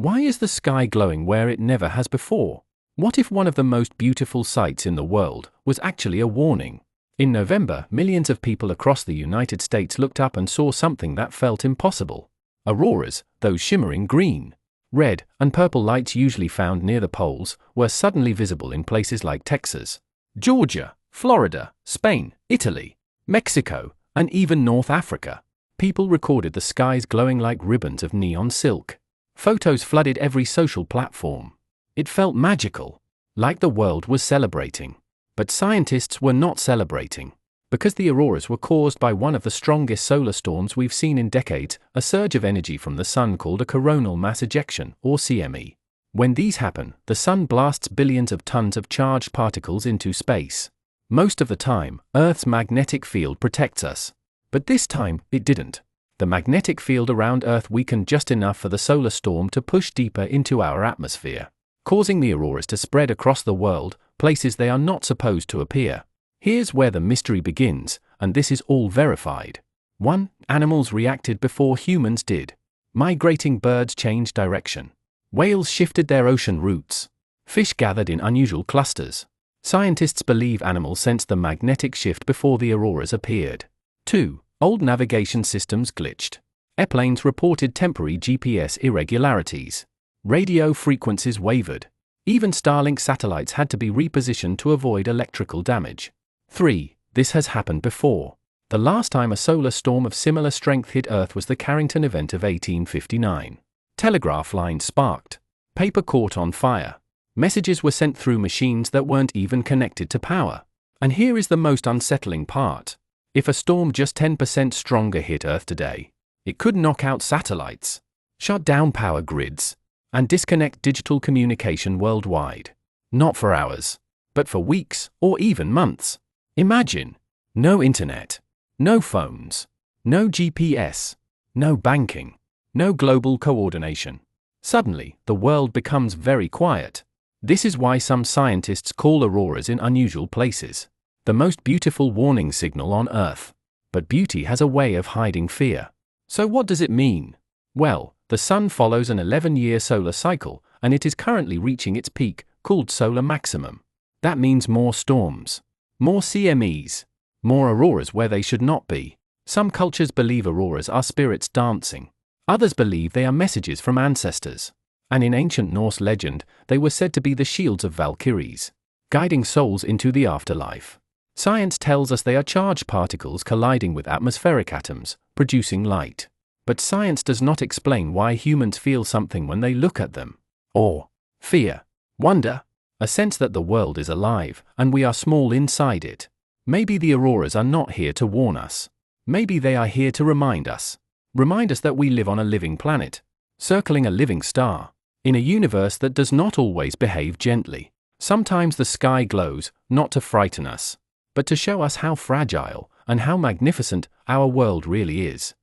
Why is the sky glowing where it never has before? What if one of the most beautiful sights in the world was actually a warning? In November, millions of people across the United States looked up and saw something that felt impossible. Auroras, those shimmering green, red, and purple lights usually found near the poles, were suddenly visible in places like Texas, Georgia, Florida, Spain, Italy, Mexico, and even North Africa. People recorded the skies glowing like ribbons of neon silk. Photos flooded every social platform. It felt magical, like the world was celebrating. But scientists were not celebrating. Because the auroras were caused by one of the strongest solar storms we've seen in decades, a surge of energy from the sun called a coronal mass ejection, or CME. When these happen, the sun blasts billions of tons of charged particles into space. Most of the time, Earth's magnetic field protects us. But this time, it didn't. The magnetic field around Earth weakened just enough for the solar storm to push deeper into our atmosphere, causing the auroras to spread across the world, places they are not supposed to appear. Here's where the mystery begins, and this is all verified. 1. Animals reacted before humans did. Migrating birds changed direction. Whales shifted their ocean routes. Fish gathered in unusual clusters. Scientists believe animals sensed the magnetic shift before the auroras appeared. 2. Old navigation systems glitched. Airplanes reported temporary GPS irregularities. Radio frequencies wavered. Even Starlink satellites had to be repositioned to avoid electrical damage. 3. This has happened before. The last time a solar storm of similar strength hit Earth was the Carrington event of 1859. Telegraph lines sparked. Paper caught on fire. Messages were sent through machines that weren't even connected to power. And here is the most unsettling part. If a storm just 10% stronger hit Earth today, it could knock out satellites, shut down power grids, and disconnect digital communication worldwide. Not for hours, but for weeks or even months. Imagine, no internet, no phones, no GPS, no banking, no global coordination. Suddenly, the world becomes very quiet. This is why some scientists call auroras in unusual places the most beautiful warning signal on Earth. But beauty has a way of hiding fear. So what does it mean? Well, the sun follows an 11-year solar cycle, and it is currently reaching its peak, called solar maximum. That means more storms, more CMEs, more auroras where they should not be. Some cultures believe auroras are spirits dancing. Others believe they are messages from ancestors. And in ancient Norse legend, they were said to be the shields of Valkyries, guiding souls into the afterlife. Science tells us they are charged particles colliding with atmospheric atoms, producing light. But science does not explain why humans feel something when they look at them. Awe, fear, wonder, a sense that the world is alive, and we are small inside it. Maybe the auroras are not here to warn us. Maybe they are here to remind us. Remind us that we live on a living planet, circling a living star, in a universe that does not always behave gently. Sometimes the sky glows, not to frighten us, but to show us how fragile and how magnificent our world really is.